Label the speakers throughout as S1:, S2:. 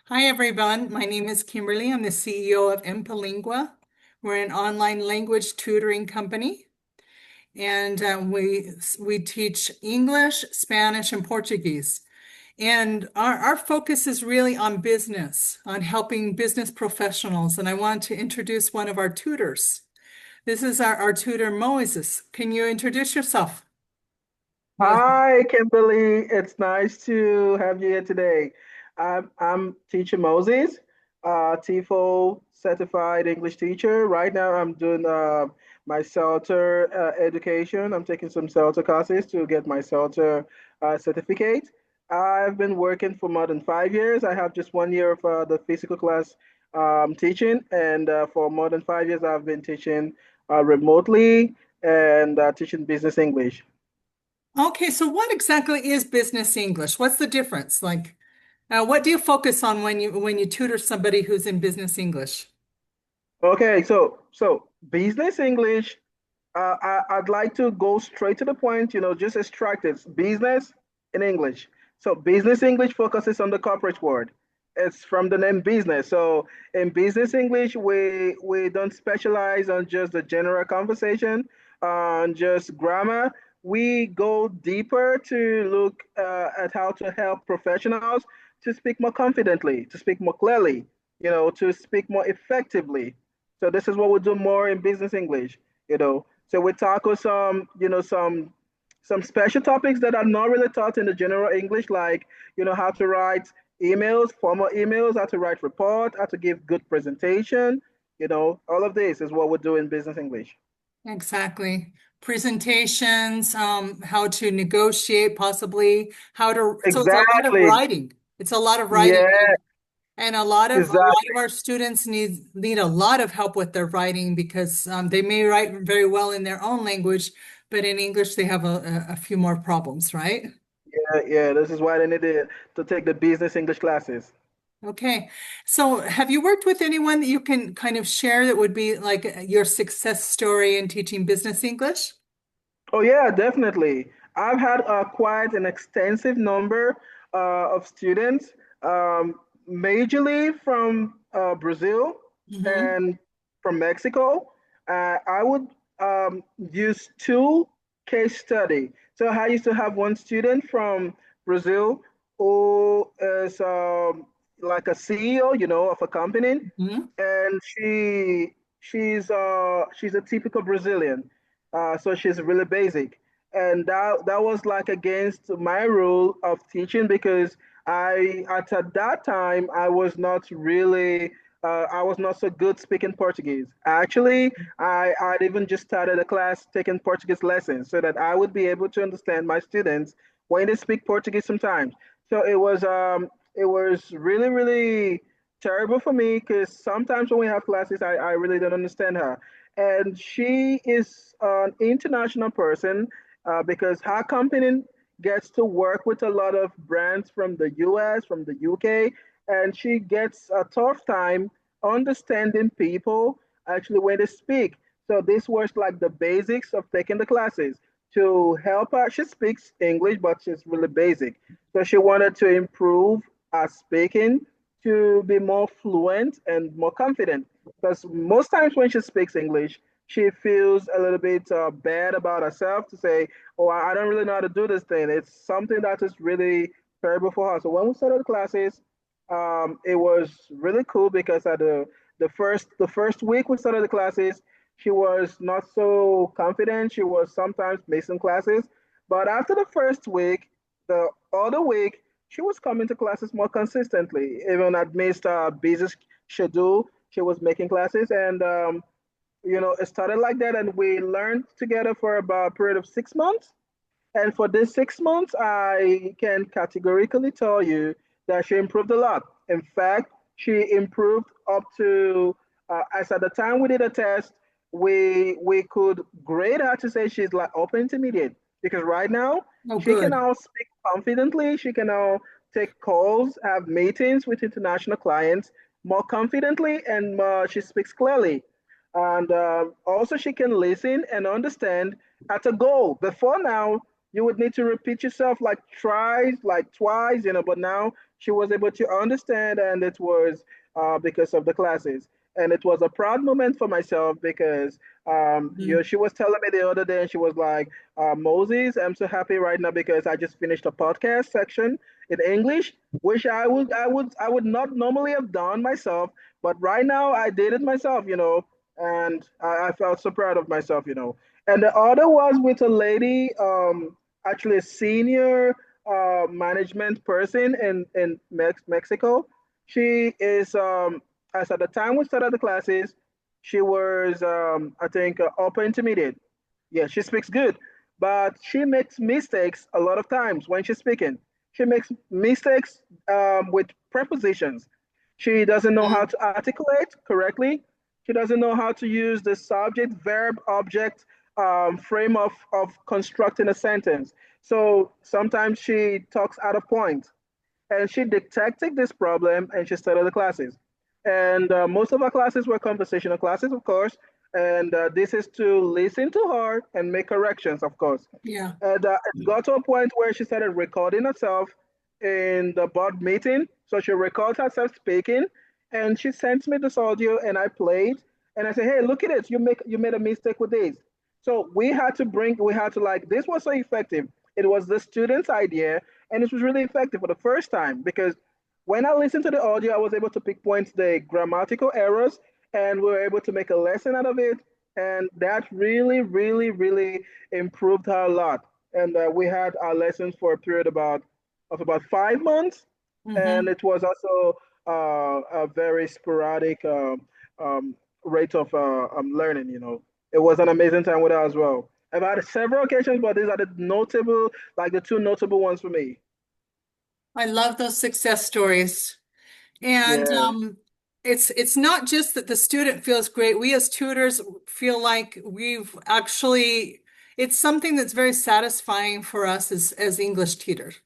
S1: Hi, everyone. My name is Kimberly. I'm the CEO of Empalingua. We're an online language tutoring company, and we teach English, Spanish, and Portuguese. And our focus is really on business, on helping business professionals. And I want to introduce one of our tutors. This is our tutor, Moses. Can you introduce yourself, Moses?
S2: Hi, Kimberly. It's nice to have you here today. I'm teacher Moses, TEFL certified English teacher. Right now, I'm doing my CELTA education. I'm taking some CELTA classes to get my CELTA certificate. I've been working for more than 5 years. I have just 1 year of the physical class teaching, and for more than 5 years, I've been teaching remotely and teaching business English.
S1: Okay, so what exactly is business English? What's the difference? What do you focus on when you tutor somebody who's in business English?
S2: Okay, so business English. I'd like to go straight to the point. Just extract it. Business in English. So business English focuses on the corporate word. It's from the name business. So in business English, we don't specialize on just the general conversation, on just grammar. We go deeper to look at how to help professionals to speak more confidently, to speak more clearly, to speak more effectively. So this is what we do more in business English, you know. So we tackle some special topics that are not really taught in the general English, like how to write emails, formal emails, how to write report, how to give good presentation. All of this is what we do in business English.
S1: Exactly. Presentations, how to negotiate, possibly so it's a lot of
S2: Exactly.
S1: writing. It's a lot of writing.
S2: Yeah,
S1: And a lot of
S2: exactly.
S1: our students need a lot of help with their writing because they may write very well in their own language, but in English they have a few more problems, right?
S2: Yeah, yeah. This is why they need to take the business English classes.
S1: Okay. So have you worked with anyone that you can kind of share that would be like your success story in teaching business English?
S2: Oh yeah, definitely. I've had quite an extensive number of students, majorly from Brazil
S1: Hmm.
S2: and from Mexico. I would use two case study. So I used to have one student from Brazil who is like a CEO, of a company,
S1: Hmm.
S2: and she's a typical Brazilian, so she's really basic, and that was like against my rule of teaching because at that time I was not so good speaking Portuguese. Actually, I'd even just started a class taking Portuguese lessons so that I would be able to understand my students when they speak Portuguese sometimes. So it was really really terrible for me because sometimes when we have classes, I really don't understand her. And she is an international person because her company gets to work with a lot of brands from the US, from the UK, and she gets a tough time understanding people actually when they speak. So this was like the basics of taking the classes to help her. She speaks English, but she's really basic. So she wanted to improve her speaking to be more fluent and more confident. Because most times when she speaks English, she feels a little bit bad about herself to say, "Oh, I don't really know how to do this thing." It's something that is really terrible for her. So when we started the classes, it was really cool because at the first week we started the classes, she was not so confident. She was sometimes missing classes, but after the first week, the other week she was coming to classes more consistently. Even amidst a busy schedule, she was making classes, and it started like that, and we learned together for about a period of 6 months. And for this 6 months, I can categorically tell you that she improved a lot. In fact, she improved up to, as at the time we did a test, we could grade her to say she's like upper intermediate because right now
S1: Oh,
S2: she can
S1: good.
S2: now speak confidently. She can now take calls, have meetings with international clients more confidently, and she speaks clearly. And also, she can listen and understand at a goal. Before now, you would need to repeat yourself like twice, but now she was able to understand, and it was because of the classes. And it was a proud moment for myself because
S1: Mm.
S2: she was telling me the other day, and she was like, Moses, I'm so happy right now because I just finished a podcast section in English, which I would not normally have done myself, but right now I did it myself, and I felt so proud of myself. And the other was with a lady, actually a senior management person in Mexico. She is, as at the time we started the classes, she was, I think, upper intermediate. Yeah, she speaks good, but she makes mistakes a lot of times when she's speaking. She makes mistakes with prepositions. She doesn't know how
S1: Mm.
S2: to articulate correctly. She doesn't know how to use the subject, verb, object frame of constructing a sentence. So sometimes she talks out of point. And she detected this problem and she started the classes. And most of our classes were conversational classes, of course. And this is to listen to her and make corrections, of course.
S1: Yeah.
S2: And it got to a point where she started recording herself in the board meeting. So she records herself speaking, and she sends me this audio, and I played. And I said, "Hey, look at it! You made a mistake with this." So we had to like this was so effective. It was the student's idea, and it was really effective for the first time because when I listened to the audio, I was able to pinpoint the grammatical errors, and we were able to make a lesson out of it. And that really, really, really improved her a lot. And we had our lessons for a period of about 5 months, and
S1: Hmm.
S2: it was also a very sporadic um, rate of learning. It was an amazing time with her as well. I've had several occasions, but these are the notable, like the two notable ones for me.
S1: I love those success stories. And
S2: Yeah,
S1: it's not just that the student feels great. We as tutors feel like we've actually, it's something that's very satisfying for us as English tutors,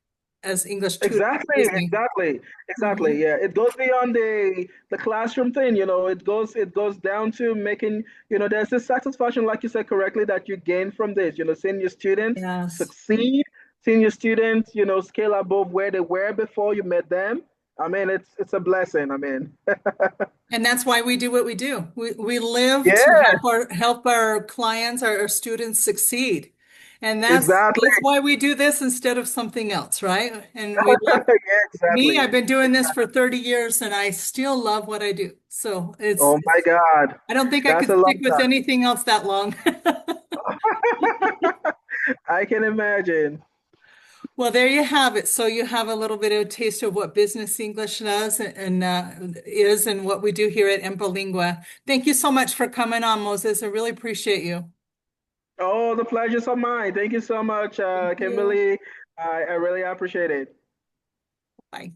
S1: as English tutors.
S2: exactly,
S1: Excuse me.
S2: exactly, exactly.
S1: Mhm.
S2: Yeah, it goes beyond the classroom thing. It goes down to making. There's this satisfaction, like you said correctly, that you gain from this. Seeing your students
S1: Yes.
S2: succeed, seeing your students, scale above where they were before you met them. I mean, it's a blessing. I mean,
S1: And that's why we do what we do. We live to
S2: yeah,
S1: help our clients, our students succeed. And
S2: exactly.
S1: that's why we do this instead of something else, right? And we love
S2: Yeah,
S1: me,
S2: exactly.
S1: I've been doing this for 30 years and I still love what I do. So
S2: Oh my God,
S1: I don't think I
S2: that's
S1: could
S2: a
S1: stick
S2: long
S1: with anything else that long.
S2: time. I can imagine.
S1: Well, there you have it. So you have a little bit of a taste of what business English does and is and what we do here at Empalingua. Thank you so much for coming on, Moses. I really appreciate you.
S2: Oh, the pleasure's all mine. Thank you so much,
S1: Thank you.
S2: Kimberly. I really appreciate it.
S1: Bye.